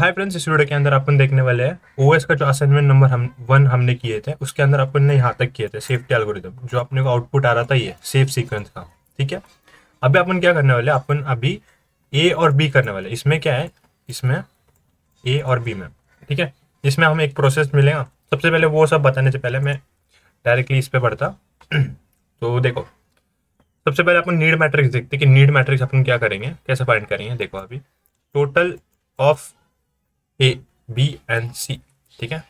Hi friends, इस video के अंदर अपन देखने वाले हैं ओएस का जो असाइनमेंट नंबर हम 1 हमने किए थे, उसके अंदर अपन ने यहाँ तक किए थे सेफ्टी एल्गोरिदम। जो अपने को आउटपुट आ रहा था ये सेफ सीक्वेंस का। ठीक है, अभी अपन क्या करने वाले हैं, अपन अभी ए और बी करने वाले हैं। इसमें क्या है, इसमें ए और बी में, ठीक है, इसमें हमें एक प्रोसेस मिलेगा। सबसे पहले वो सब बताने से पहले मैं डायरेक्टली इस पे बढ़ता। तो देखो, सबसे पहले अपन नीड मैट्रिक्स देखते हैं कि नीड मैट्रिक्स अपन क्या करेंगे, कैसे फाइंड करेंगे। देखो अभी total of A B and C, ठीक है।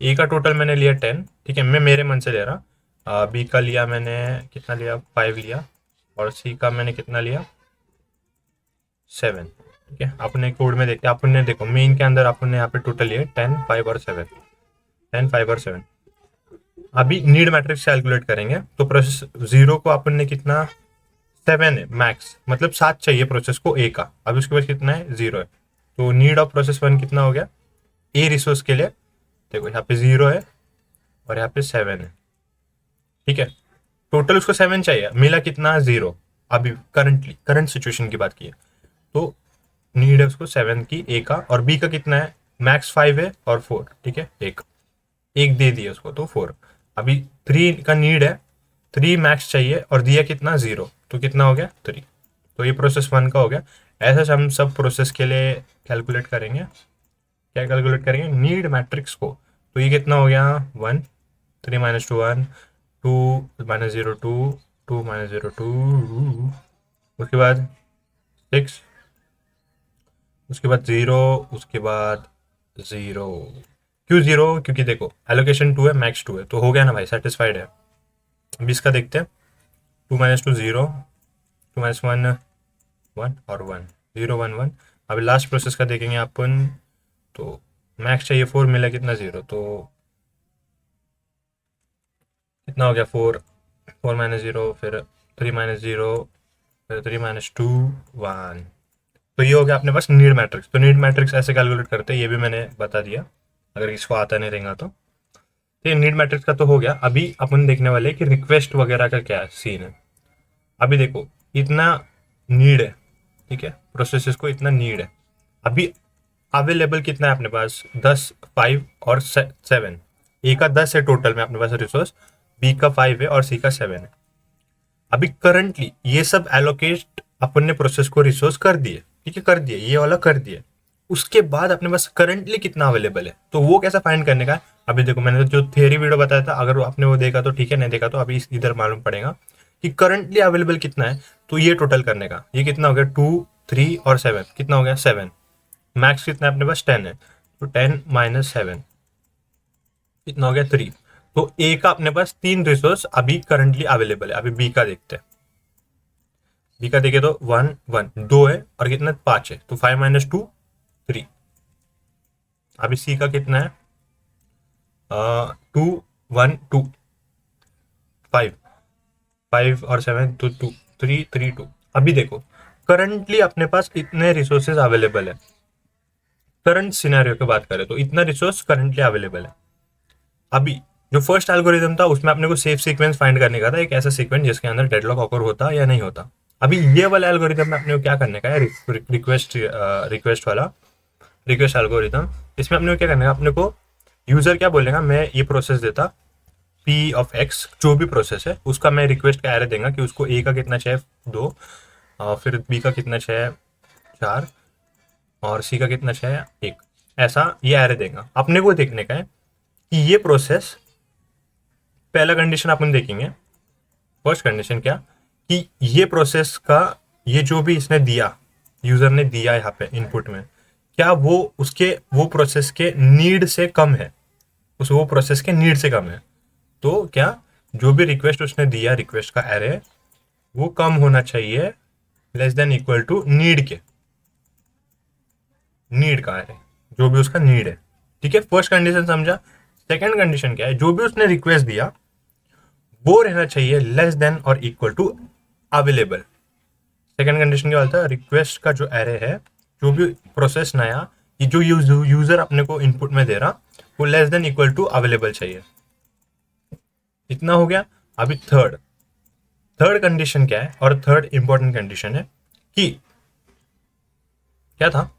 ए का टोटल मैंने लिया 10, ठीक है, मैं मेरे मन से ले रहा। बी का लिया मैंने, कितना लिया, 5 लिया। और सी का मैंने कितना लिया, 7। ठीक है, अपने कोड में देखते हैं। अपन ने देखो मेन के अंदर अपन ने यहाँ पे टोटल लिया 10, 5 और 7। 10, 5 और 7। अभी नीड मैट्रिक्स कैलकुलेट करेंगे तो प्रोसेस जीरो को अपन ने कितना, 7 है मैक्स, मतलब 7 चाहिए प्रोसेस को ए का। अभी उसके पास कितना है, 0 है। तो नीड ऑफ प्रोसेस 1 कितना हो गया ए रिसोर्स के लिए। देखो यहाँ पे 0 है और यहाँ पे 7 है, ठीक है। टोटल उसको 7 चाहिए, मिला कितना, 0। अभी करंट सिचुएशन की बात की है तो नीड है उसको 7 की ए का। और बी का कितना है, मैक्स 5 है और 4, ठीक है। एक एक दे दिया उसको तो 4। अभी 3 का नीड है, 3 मैक्स चाहिए और दिया कितना, 0, तो कितना हो गया, 3। तो ये प्रोसेस 1 का हो गया। ऐसे हम सब प्रोसेस के लिए कैलकुलेट करेंगे। क्या कैलकुलेट करेंगे, नीड मैट्रिक्स को। तो ये कितना हो गया, 1, 3 माइनस 2 1, 2 माइनस 0 2, 2 माइनस 0 2, उसके बाद 6, उसके बाद 0, उसके बाद 0। क्यों 0, क्योंकि देखो एलोकेशन 2 है, मैक्स 2 है, तो हो गया ना भाई, सेटिस्फाइड है। अब इसका देखते हैं। 2 माइनस 2 0, 2 माइनस 1 1 और 1 0 1 1। अभी लास्ट प्रोसेस का देखेंगे अपन। तो मैक्स चाहिए 4, मिला कितना, 0, तो कितना हो गया, 4, 4 माइनस 0, फिर 3 माइनस 0, फिर 3 माइनस 2 1। तो ये हो गया अपने पास नीड मैट्रिक्स। तो नीड मैट्रिक्स ऐसे कैलकुलेट करते हैं, ये भी मैंने बता दिया, अगर इसको आता नहीं रहेगा तो। ये नीड मैट्रिक्स का तो हो गया। अभी अपन देखने वाले हैं कि रिक्वेस्ट वगैरह का क्या सीन है। अभी देखो इतना नीड है, ठीक है, प्रोसेसेस को इतना नीड है। अभी अवेलेबल कितना है अपने पास, 10, 5 और 7। ए का 10 है टोटल में अपने पास रिसोर्स, बी का 5 है और सी का 7 है। अभी करंटली ये सब एलोकेट अपन ने प्रोसेस को रिसोर्स कर दिए, ठीक है, कर दिए, ये वाला कर दिए। उसके बाद अपने पास करंटली कितना अवेलेबल है, तो वो कैसा फाइंड करने का है। अभी देखो मैंने तो जो थियरी वीडियो बताया था, अगर आपने वो देखा तो ठीक है, नहीं देखा तो अभी इधर मालूम पड़ेगा कि करंटली अवेलेबल कितना है। तो ये टोटल करने का, ये कितना हो गया, 2, 3 और 7, कितना हो गया, 7। मैक्स कितना है अपने पास, 10 है, तो 10 माइनस 7 कितना हो गया, 3। तो ए का अपने पास 3 रिसोर्स अभी करंटली अवेलेबल है। अभी बी का देखते हैं। बी का देखे तो 1 1 2 है और कितना, 5 है, तो 5 माइनस 2 3। अभी सी का कितना है, 2 1 2 5, 5 और 7 तो 2 3 3 2। अभी देखो करंटली अपने पास इतने रिसोर्सेज अवेलेबल है। करंट सिनेरियो की बात करें तो इतना रिसोर्स करंटली अवेलेबल है। अभी जो फर्स्ट एल्गोरिथम था उसमें अपने को सेफ सीक्वेंस फाइंड करने का था, एक ऐसा सीक्वेंस जिसके अंदर डेडलॉक ऑकर होता या नहीं होता। अभी ये वाला एल्गोरिथम में अपने को क्या करने का है, रिक्वेस्ट वाला रिक्वेस्ट एल्गोरिथम। इसमें अपने को क्या करने का, अपने को यूजर क्या बोलेगा, मैं ये प्रोसेस देता पी ऑफ एक्स, जो भी प्रोसेस है उसका मैं रिक्वेस्ट का एरे देगा कि उसको ए का कितना चाहिए, 2, फिर बी का कितना चाहिए, 4, और सी का कितना चाहिए, 1। ऐसा ये एरे देगा। अपने को देखने का है कि ये प्रोसेस, पहला कंडीशन अपन देखेंगे। फर्स्ट कंडीशन क्या, कि ये प्रोसेस का, ये जो भी इसने दिया, यूजर ने दिया यहाँ पे इनपुट में, क्या वो उसके वो प्रोसेस के नीड से कम है, उस वो प्रोसेस के नीड से कम है। तो क्या, जो भी रिक्वेस्ट उसने दिया, रिक्वेस्ट का एरे, वो कम होना चाहिए, less than equal to need के, नीड का एरे, जो भी उसका नीड है, ठीक है। फर्स्ट कंडीशन समझा। सेकंड कंडीशन क्या है, जो भी उसने रिक्वेस्ट दिया वो रहना चाहिए लेस देन और equal to available. Second condition क्या होता है, रिक्वेस्ट का जो एरे है, जो भी प्रोसेस नया, ये जो यूजर अपने को इनपुट में दे रहा, वो less than equal to available चाहिए। इतना हो गया। अभी थर्ड थर्ड कंडीशन क्या है, और थर्ड इंपॉर्टेंट कंडीशन है कि क्या था,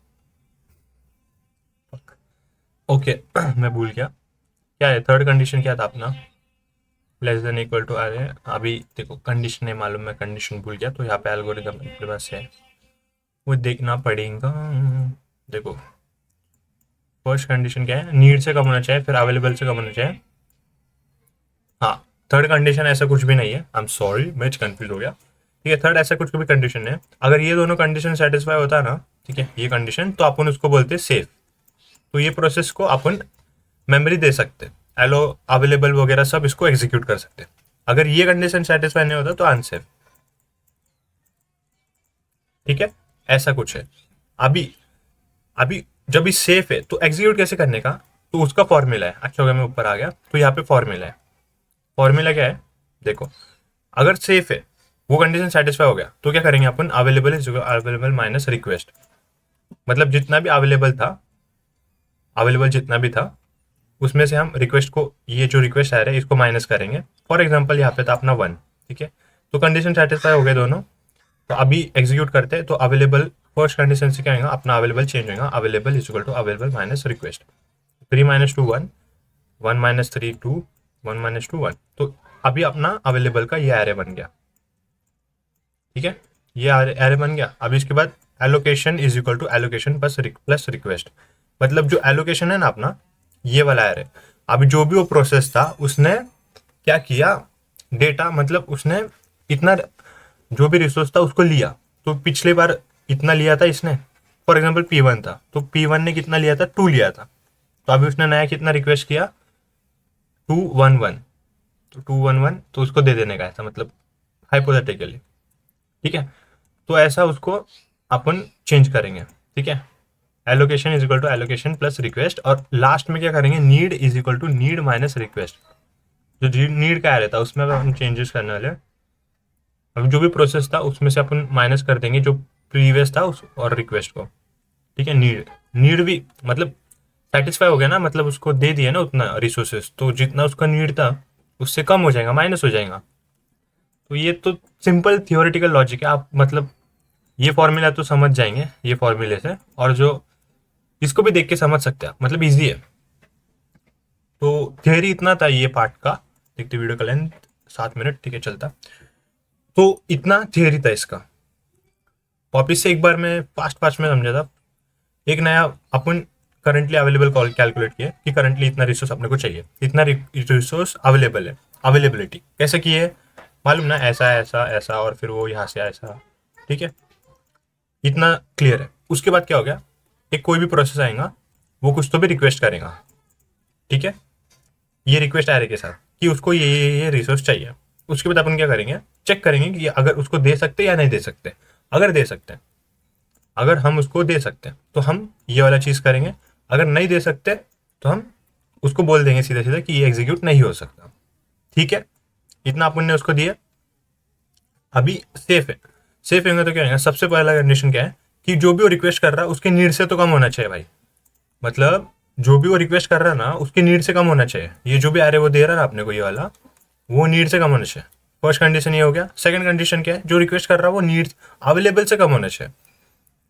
ओके मैं भूल गया, क्या है थर्ड कंडीशन, क्या था अपना, लेस देन इक्वल टू अरे, अभी देखो कंडीशन नहीं मालूम, मैं कंडीशन भूल गया, तो यहाँ पे एल्गोरिदम अपने पास है, वो देखना पड़ेगा। देखो फर्स्ट कंडीशन क्या है, नीड से कम होना चाहिए, फिर अवेलेबल से कम होना चाहिए। हाँ, थर्ड कंडीशन ऐसा कुछ भी नहीं है, आई एम सॉरी मैं कंफ्यूज हो गया। ठीक है, थर्ड ऐसा कुछ भी कंडीशन है, अगर ये दोनों कंडीशन सेटिस्फाई होता है ना, ठीक है ये कंडीशन, तो अपन उसको बोलते हैं सेफ। तो ये प्रोसेस को अपन मेमोरी दे सकते, एलो अवेलेबल वगैरह सब इसको एग्जीक्यूट कर सकते। अगर ये कंडीशन सेटिस्फाई नहीं होता तो अनसेफ। ठीक है, ऐसा कुछ है। अभी अभी जब ये सेफ है तो एग्जीक्यूट कैसे करने का, तो उसका फॉर्मूला है। अच्छा हो गया मैं ऊपर आ गया, तो यहाँ पे फॉर्मूला है। फॉर्मूला क्या है, देखो अगर सेफ है, वो कंडीशन सेटिस्फाई हो गया, तो क्या करेंगे अपन, available is available minus request, मतलब जितना भी अवेलेबल था, अवेलेबल जितना भी था उसमें से हम रिक्वेस्ट को, ये जो रिक्वेस्ट आ रहा है इसको माइनस करेंगे। फॉर एग्जाम्पल यहाँ पे था अपना 1। ठीक है, तो कंडीशन सेटिस्फाई हो गए दोनों, तो अभी एग्जीक्यूट करते हैं, तो अवेलेबल फर्स्ट कंडीशन से क्या होगा, अपना अवेलेबल चेंज होगा, available is equal to available minus request, 3 minus 2 1, 1 minus 3 2, 1 minus 2 1। तो अभी अपना अवेलेबल का ये एरे बन गया। ठीक है, ये एरे बन गया। अभी इसके बाद allocation is equal to allocation plus request, मतलब जो एलोकेशन है ना अपना, ये वाला एरे, अभी जो भी वो प्रोसेस था उसने क्या किया, डेटा मतलब उसने इतना, जो भी रिसोर्स था उसको लिया, तो पिछली बार इतना लिया था इसने, फॉर एग्जाम्पल P1 था, तो P1 ने कितना लिया था, 2 लिया था, तो अभी उसने नया कितना रिक्वेस्ट किया, 211, तो 211 तो उसको दे देने का, ऐसा मतलब हाइपोथेटिकली। ठीक है, तो ऐसा उसको अपन चेंज करेंगे। ठीक है, allocation is equal to allocation plus request, और लास्ट में क्या करेंगे, need is equal to need minus request. जो नीड का रहता है उसमें हम चेंजेस करने वाले हैं। अब जो भी प्रोसेस था उसमें से अपन माइनस कर देंगे जो प्रीवियस था उस और रिक्वेस्ट को। ठीक है, नीड, नीड भी मतलब सेटिस्फाई हो गया ना, मतलब उसको दे दिया ना उतना रिसोर्सेस, तो जितना उसका नीड था उससे कम हो जाएगा, माइनस हो जाएगा। तो ये तो सिंपल थियोरेटिकल लॉजिक है, आप मतलब ये फॉर्मूला तो समझ जाएंगे ये फॉर्मूले से, और जो इसको भी देख के समझ सकते हैं, मतलब इजी है। तो थियरी इतना था ये पार्ट का। देखते वीडियो का लेंथ 7 मिनट, ठीक है चलता। तो इतना थियरी था इसका, वापिस से एक बार मैं फास्ट फास्ट में समझा था। एक नया अपन करंटली अवेलेबल कॉल कैलकुलेट किया कि करंटली इतना रिसोर्स अपने को चाहिए, इतना रिसोर्स अवेलेबल है। अवेलेबिलिटी कैसे की है मालूम ना, ऐसा ऐसा ऐसा और फिर वो यहाँ से ऐसा। ठीक है, इतना क्लियर है। उसके बाद क्या हो गया, एक कोई भी प्रोसेस आएगा वो कुछ तो भी रिक्वेस्ट करेगा। ठीक है, ये रिक्वेस्ट आ रही के साथ कि उसको ये रिसोर्स चाहिए। उसके बाद अपन क्या करेंगे, चेक करेंगे कि अगर उसको दे सकते या नहीं दे सकते। अगर दे सकते हैं, अगर हम उसको दे सकते हैं तो हम ये वाला चीज़ करेंगे। अगर नहीं दे सकते तो हम उसको बोल देंगे सीधा सीधा कि ये एग्जीक्यूट नहीं हो सकता। ठीक है, इतना अपन ने उसको दिया। अभी सेफ है, सेफ होंगे तो क्या होगा, सबसे पहला कंडीशन क्या है कि जो भी वो रिक्वेस्ट कर रहा है उसके नीड से तो कम होना चाहिए भाई। मतलब जो भी वो रिक्वेस्ट कर रहा है ना उसकी नीड से कम होना चाहिए। ये जो भी आ रहा है वो दे रहा है ना अपने को, ये वाला वो नीड से कम होना चाहिए। फर्स्ट कंडीशन ये हो गया। सेकंड कंडीशन क्या है, जो रिक्वेस्ट कर रहा है वो नीड अवेलेबल से कम होना चाहिए।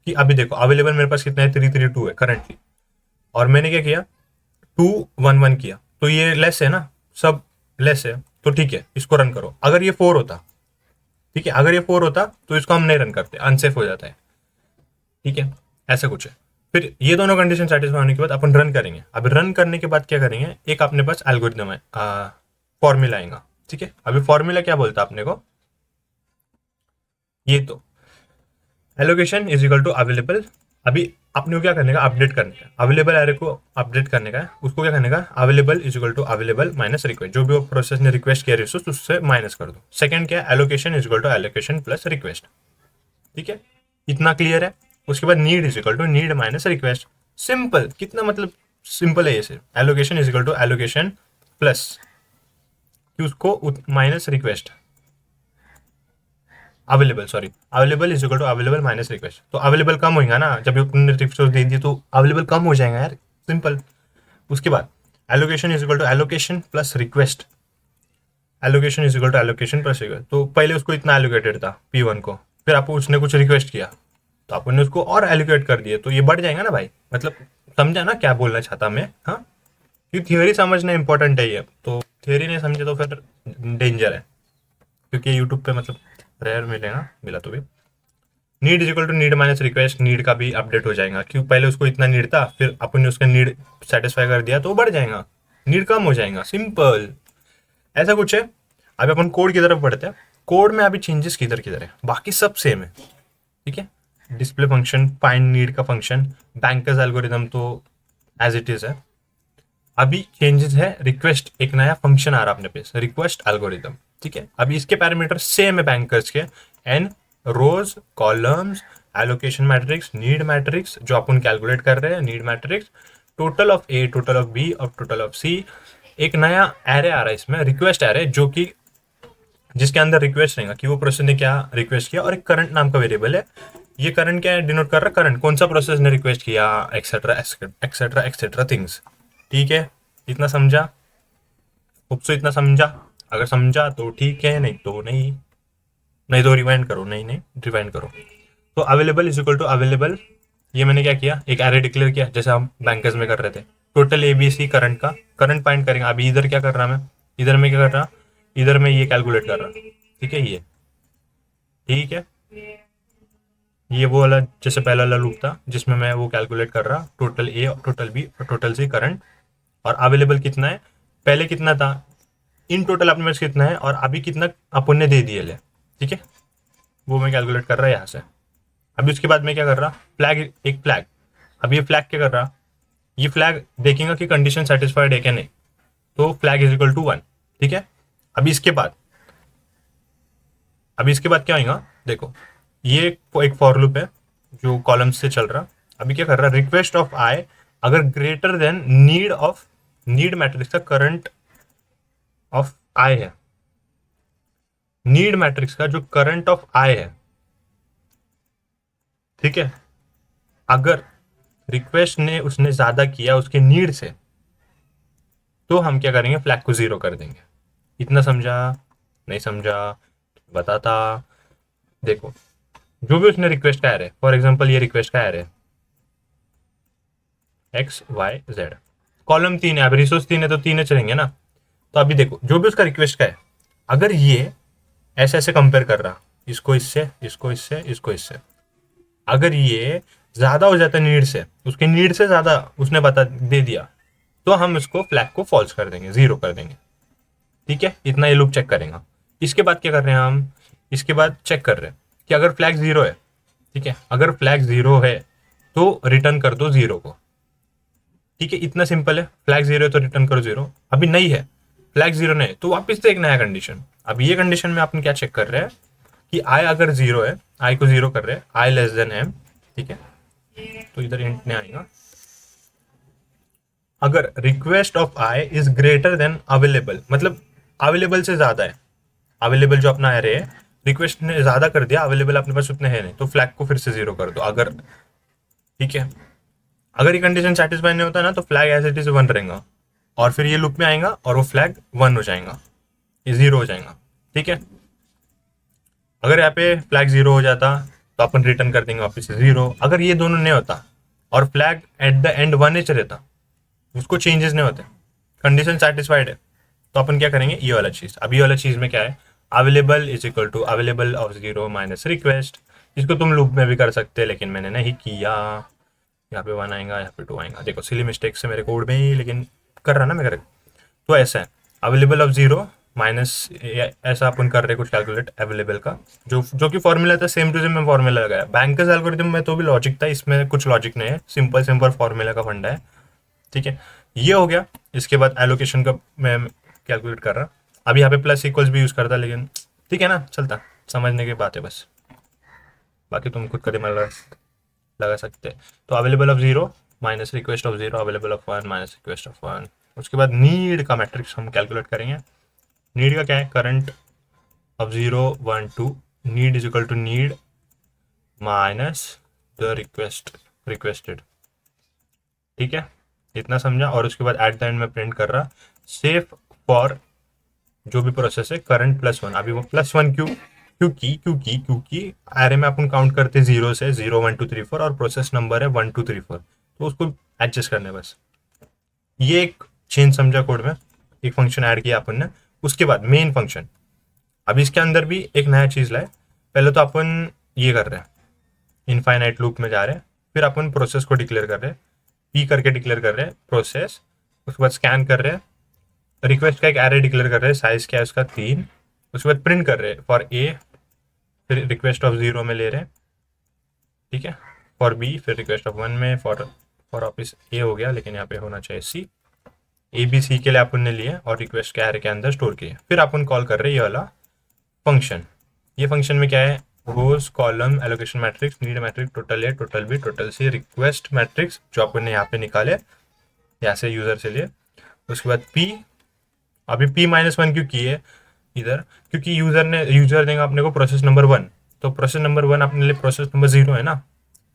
कि अभी देखो अवेलेबल मेरे पास कितना है, 332 है करंटली, और मैंने क्या किया, 211 किया, तो ये लेस है ना, सब लेस है, तो ठीक है इसको रन करो। अगर ये 4 होता, ठीक है अगर ये 4 होता तो इसको हम नहीं रन करते, अनसेफ हो जाता है। ठीक है, ऐसा कुछ है। फिर ये दोनों कंडीशन सेटिस्फाई होने के बाद अपन रन करेंगे। अब रन करने के बाद क्या करेंगे, एक अपने पास एल्गोरिथम है, फॉर्मूला आएगा। ठीक है, अभी फॉर्मूला क्या बोलता है अपने को, ये तो allocation is equal to available. अभी आपने को क्या करने का, अपडेट करने का, अवेलेबल एरे को अपडेट करने का है। उसको क्या करने का, available is equal to available minus request, जो भी वो प्रोसेस ने रिक्वेस्ट किया रिसोर्स उससे माइनस कर दो। सेकंड क्या है, allocation is equal to allocation plus request. ठीक है, इतना क्लियर है। उसके बाद need is equal to need minus request. Simple, कितना मतलब सिंपल है ये सिर्फ। Allocation is equal to allocation plus कि उसको minus request, available sorry, available is equal to available minus request. तो अवेलेबल कम होगा ना, जब तुमने रिसोर्स दे दिए तो अवेलेबल कम हो जाएगा यार, सिंपल। उसके बाद allocation is equal to allocation plus request. Allocation is equal to allocation plus request, तो पहले उसको इतना एलोकेटेड था P1 को, फिर आपको उसने कुछ रिक्वेस्ट किया तो अपन ने उसको और एलोकेट कर दिए, तो ये बढ़ जाएगा ना भाई। मतलब समझा ना क्या बोलना चाहता मैं? हाँ, क्योंकि थियोरी समझना इंपॉर्टेंट है ये, तो थियोरी नहीं समझे तो फिर डेंजर है, क्योंकि यूट्यूब पे मतलब रेयर मिलेगा, मिला तो भी। Need is equal to need minus request, need का भी अपडेट हो जाएगा, क्यों पहले उसको इतना नीड था, फिर अपन ने उसका नीड सेटिस्फाई कर दिया तो वो बढ़ जाएगा, नीड कम हो जाएगा, सिंपल ऐसा कुछ है। अभी अपन कोड की तरफ बढ़ते हैं। कोड में अभी चेंजेस किधर किधर है, बाकी सब सेम है, ठीक है। डिस्प्ले फंक्शन, फाइंड नीड का फंक्शन, बैंकर्स एल्गोरिदम तो एज इट इज है। अभी चेंजेस है, रिक्वेस्ट, एक नया फंक्शन आ रहा है अपने पास, रिक्वेस्ट एल्गोरिदम, ठीक है। अभी इसके पैरामीटर सेम है बैंकर्स के, N, rows, columns, allocation matrix, need matrix जो अपन कैलकुलेट कर रहे हैं, need matrix, total of A, total of B और टोटल ऑफ सी। एक नया एरे आ रहा है इसमें, रिक्वेस्ट एरे, जो कि जिसके अंदर रिक्वेस्ट रहेगा कि वो प्रोसेस ने क्या रिक्वेस्ट किया, और एक करंट नाम का वेरिएबल है। ये करंट क्या है, डिनोट कर रहा है करंट, कौन सा प्रोसेस ने रिक्वेस्ट किया, एक्सेट्रा एक्सेट्रा एक्सेट्रा थिंग्स, ठीक है। इतना समझा? होप सो इतना समझा। अगर समझा तो ठीक है, नहीं तो नहीं, नहीं तो रिवाइंड करो, नहीं नहीं रिवाइंड करो। तो available is equal to available, ये मैंने क्या किया, एक एरे डिक्लेयर किया जैसे हम बैंकर्स में कर रहे थे। Total A B C current का करंट फाइंड करेंगे। अभी इधर क्या कर रहा मैं, इधर में क्या कर रहा, इधर में ये कैलकुलेट कर रहा, ठीक है, ये ठीक है। ये वो वाला जैसे पहला वाला लूप था जिसमें मैं वो कैलकुलेट कर रहा, टोटल ए, टोटल बी और टोटल सी करंट, और अवेलेबल कितना है, पहले कितना था, इन टोटल अपने पास कितना है और अभी कितना अपन ने दे दिया ले, ठीक है, वो मैं कैलकुलेट कर रहा यहाँ से। अभी उसके बाद मैं क्या कर रहा, फ्लैग, एक फ्लैग। अब ये फ्लैग क्या कर रहा, ये फ्लैग देखेगा कि कंडीशन सेटिस्फाइड है क्या नहीं, तो फ्लैग इज इक्वल टू 1, ठीक है। अभी इसके बाद, अभी इसके बाद क्या आएगा, देखो ये एक फॉर लूप है जो कॉलम से चल रहा। अभी क्या कर रहा, रिक्वेस्ट ऑफ आई अगर greater than need of, need matrix का करंट ऑफ आई है, नीड मैट्रिक्स का जो करंट ऑफ आई है, ठीक है, अगर रिक्वेस्ट ने उसने ज्यादा किया उसके नीड से, तो हम क्या करेंगे, फ्लैग को 0 कर देंगे। इतना समझा? नहीं समझा? बताता। देखो जो भी उसने रिक्वेस्ट का है, फॉर एग्जांपल ये रिक्वेस्ट का है एक्स वाई जेड, कॉलम 3 है, अब रिसोर्स 3 है तो 3 चलेंगे ना। तो अभी देखो जो भी उसका रिक्वेस्ट का है, अगर ये ऐसे ऐसे कंपेयर कर रहा, इसको इससे, इसको इससे, इसको इससे, अगर ये ज्यादा हो जाता नीड से, उसके नीड से ज्यादा उसने बता दे दिया, तो हम इसको फ्लैग को फॉल्स कर देंगे, 0 कर देंगे, ठीक है। इतना ये लूप चेक करेगा। इसके बाद क्या कर रहे हैं हम, इसके बाद चेक कर रहे हैं कि अगर फ्लैग 0 है, ठीक है, अगर फ्लैग 0 है तो रिटर्न कर दो 0 को, ठीक है। इतना सिंपल है, फ्लैग 0 है तो रिटर्न करो 0। अभी नहीं है, फ्लैग 0 नहीं है तो वापस से एक नया कंडीशन। अब ये कंडीशन में अपन क्या चेक कर रहे हैं कि आई अगर 0 है, आई को 0 कर रहे हैं, आई लेस देन एम, ठीक है, तो इधर इंट नहीं आएगा। अगर request of I is greater than available, मतलब अवेलेबल से ज्यादा है, अवेलेबल जो अपना एरे है, रिक्वेस्ट ने ज्यादा कर दिया, अवेलेबल अपने पास उतने है नहीं, तो फ्लैग को फिर से 0 कर दो। अगर, ठीक है, अगर ये कंडीशन सेटिस्फाई नहीं होता ना तो फ्लैग एज इट इज 1 रहेगा, और फिर ये लूप में आएगा और वो फ्लैग 1 हो जाएगा, ये 0 हो जाएगा, ठीक है। अगर यहाँ पे फ्लैग 0 हो जाता तो अपन रिटर्न कर देंगे वापस से 0। अगर ये दोनों नहीं होता और flag eight the and 1 H रहता, उसको चेंजेस नहीं होते, कंडीशन सेटिस्फाइड है, तो अपन क्या करेंगे, ये वाला चीज। अब ये वाला चीज में क्या है, available is equal to available of 0 minus request. इसको तुम लूप में भी कर सकते हैं लेकिन मैंने नहीं किया। यहाँ पे 1 आएगा, यहाँ पे 2 आएगा, देखो सिली मिस्टेक से मेरे कोड में ही, लेकिन कर रहा ना मैं करेक्ट। तो ऐसा है, अवेलेबल ऑफ 0 माइनस, ऐसा अपन कर रहे कुछ कैलकुलेट अवेलेबल का, जो कि फॉर्मूला था सेम टू सेम, मैं फॉर्मूला लगाया। बैंकर्स एल्गोरिथम में तो भी लॉजिक था, इसमें कुछ लॉजिक नहीं है, सिंपल सिंपल फॉर्मूला का फंडा है, ठीक है। ये हो गया। इसके बाद एलोकेशन का मैं कैलकुलेट कर रहा, अभी यहाँ पे प्लस इक्वल्स भी यूज करता, लेकिन ठीक है ना, चलता, समझने की बात है बस, बाकी तुम खुद कदम लगा सकते हैं। तो available of 0 minus request of 0, available of 1 minus request of 1। उसके बाद नीड का मैट्रिक्स हम कैलकुलेट करेंगे। नीड का क्या है, current of 0 1 2, need is equal to need minus the requested, ठीक है, इतना समझा। और उसके बाद एट द एंड में प्रिंट कर रहा सेफ फॉर जो भी प्रोसेस है करंट +1। अभी वो +1 क्योंकि एरे में अपन काउंट करते 0 से 0 1 2 3 4 और प्रोसेस नंबर है 1 2 3 4, तो उसको एडजस्ट करना है बस। ये एक चेंज समझा कोड में, एक फंक्शन ऐड किया अपन ने। उसके बाद मेन फंक्शन, अब इसके अंदर भी एक नया चीज़ लाए। पहले तो अपन ये कर रहे हैं, इनफाइनाइट लूप में जा रहे हैं, फिर अपन प्रोसेस को डिक्लेयर कर रहे हैं, पी करके डिक्लेयर कर रहे हैं प्रोसेस। उसके बाद स्कैन कर रहे हैं, रिक्वेस्ट का एक एरे डिक्लेयर कर रहे हैं, साइज क्या है उसका 3। उसके बाद प्रिंट कर रहे हैं फॉर ए, फिर रिक्वेस्ट ऑफ 0 में ले रहे हैं, ठीक है, फॉर बी, फिर रिक्वेस्ट ऑफ 1 में, फॉर ऑफिस ए हो गया, लेकिन यहाँ पे होना चाहिए सी। ए बी सी के लिए अपन ने लिए और रिक्वेस्ट के एरे के अंदर स्टोर किए। फिर अपन कॉल कर रहे हैं ये वाला फंक्शन। ये फंक्शन में क्या है, rows, column, allocation matrix, need matrix, total A, total B, total C, request matrix जो अपन ने यहाँ पे निकाले, यहाँ से यूजर से लिए। उसके बाद पी, अभी p-1 क्यों किए इधर, क्योंकि यूजर देगा अपने को प्रोसेस नंबर 1, तो प्रोसेस नंबर 1 अपने लिए प्रोसेस नंबर 0 है ना।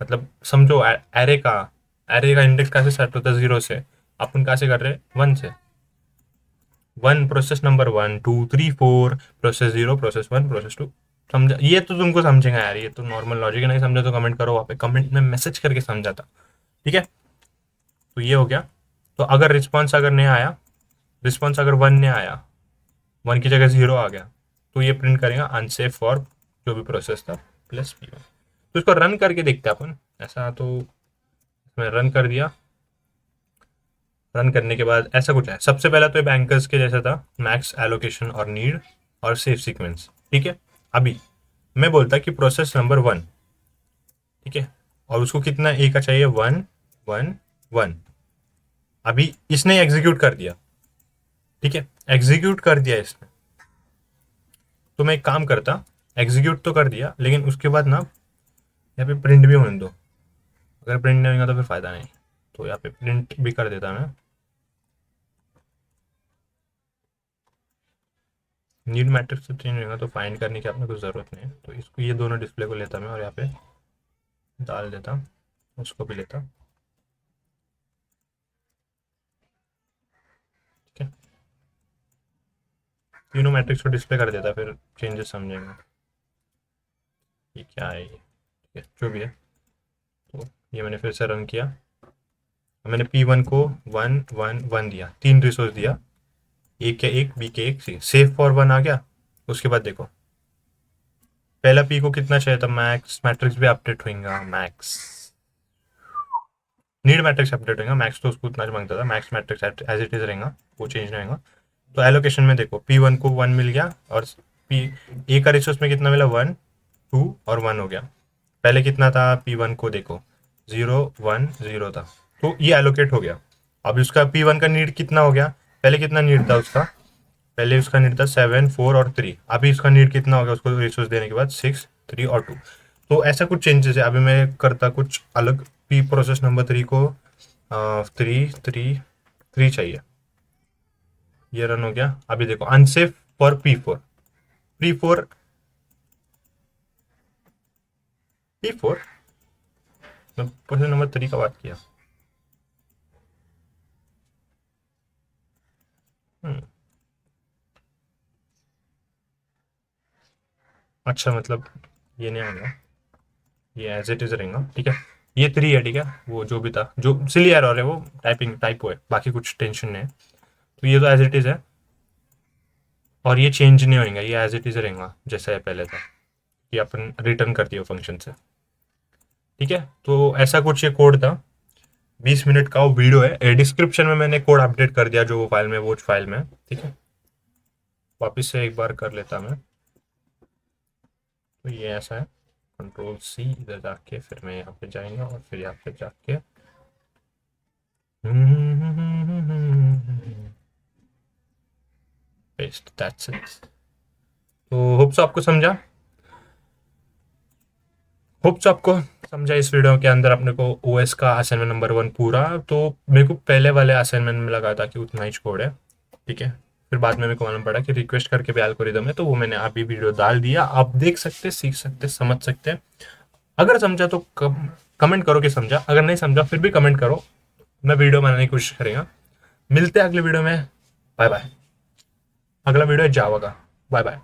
मतलब समझो एरे का इंडेक्स कैसे सेट होता है 0 से, अपन कैसे कर रहे हैं 1 से। 1 process number 1 2 3 4, process 0 process 1 process 2। समझा, ये तो तुमको समझेगा यार, ये तो नॉर्मल लॉजिक है। नहीं समझा तो कमेंट करो, वहाँ पे कमेंट में मैसेज करके समझाता, ठीक है। तो ये हो गया। तो अगर रिस्पॉन्स अगर नहीं आया, रिस्पॉन्स अगर 1 नहीं आया, 1 की जगह 0 आ गया, तो ये प्रिंट करेगा अनसेफ फॉर जो भी प्रोसेस था प्लस p1। तो इसको रन करके देखते हैं अपन। ऐसा तो मैं रन कर दिया। रन करने के बाद ऐसा कुछ है। सबसे पहला तो ये बैंकर्स के जैसा था, मैक्स, एलोकेशन और नीड और सेफ सीक्वेंस, ठीक है। अभी मैं बोलता कि प्रोसेस नंबर 1, ठीक है, और उसको कितना ए का चाहिए, 1 1 1। अभी इसने एग्जीक्यूट कर दिया, ठीक है, एग्जीक्यूट कर दिया इसने। तो मैं एक काम करता, एग्जीक्यूट तो कर दिया, लेकिन उसके बाद ना यहाँ पे प्रिंट भी होने दो। अगर प्रिंट नहीं होगा तो फिर फ़ायदा नहीं, तो यहाँ पे प्रिंट भी कर देता मैं। नीड मैट्रिक्स से चेंज होगा तो फाइंड करने की आपने कुछ ज़रूरत नहीं है। तो इसको, ये दोनों डिस्प्ले को लेता मैं और यहाँ पे डाल देता, उसको भी लेता, ठीक है। तीनों मैट्रिक्स को डिस्प्ले कर देता, फिर चेंजेस समझेंगे ये क्या है, ये ठीक है, जो भी है। तो ये मैंने फिर से रन किया। मैंने P1 को 1 1 1 दिया, 3 रिसोर्स दिया, ए के 1 बी के 1 सी, सेफ फॉर 1 आ गया। उसके बाद देखो, पहला पी को कितना चाहिए था, मैक्स, मैट्रिक्स भी अपडेट होगा, मैक्स नीड मैट्रिक्स अपडेट होगा, मैक्स तो उसको उतना मांगता था, max matrix as it is रहेगा, वो चेंज नहीं होगा। तो एलोकेशन में देखो P1 को 1 मिल गया, और पी ए का रिसोर्स में कितना मिला, 1 2 और 1 हो गया। पहले कितना था, P1 को देखो 0 1 0 था, तो ये एलोकेट हो गया। अब उसका P1 का नीड कितना हो गया, पहले कितना नीड था उसका, पहले उसका नीड था 7 4 और 3। अभी उसका नीड कितना हो गया उसको रिसोर्स देने के बाद, 6 3 और 2। तो ऐसा कुछ चेंजेस है। अभी मैं करता कुछ अलग, पी प्रोसेस नंबर 3 को 3 3 3 चाहिए, ये रन हो गया। अभी देखो unsafe for P4, P4 P4 process number 3 का बात किया। अच्छा, मतलब ये नहीं आएगा, ये एज इट इज रहेगा, ठीक है। ये 3 है, ठीक है, वो जो भी था, जो सिली एरर है वो टाइपो है, बाकी कुछ टेंशन नहीं है। तो ये तो एज इट इज है, और ये चेंज नहीं होगा, ये एज इट इज रहेगा जैसा है पहले था, ये अपन रिटर्न कर दिया फंक्शन से, ठीक है। तो ऐसा कुछ ये कोड था। 20 मिनट का वो वीडियो है, डिस्क्रिप्शन में मैंने कोड अपडेट कर दिया जो वो फाइल में, वो फाइल में, ठीक है। वापस से एक बार कर लेता मैं। तो ये ऐसा है, कंट्रोल सी, इधर जाके फिर मैं यहाँ पे जाएंगे और फिर यहाँ पे जाके पेस्ट, दैट्स इट। तो होप्स आपको समझा, होप्स आपको समझा। इस वीडियो के अंदर अपने को ओएस का असाइनमेंट नंबर 1 पूरा, तो मेरे को पहले वाले असाइनमेंट में लगा था कि उतना ही कोड है, ठीक है। फिर बाद में मेरे को मालूम पड़ा कि रिक्वेस्ट करके भी एल्गोरिदम है, तो वो मैंने अभी वीडियो डाल दिया। आप देख सकते, सीख सकते, समझ सकते हैं। अगर समझा तो कमेंट करो कि समझा, अगर नहीं समझा फिर भी कमेंट करो, मैं वीडियो बनाने की कोशिश करेंगे। मिलते हैं अगले वीडियो में, बाय बाय। अगला वीडियो है जावा का, बाय बाय।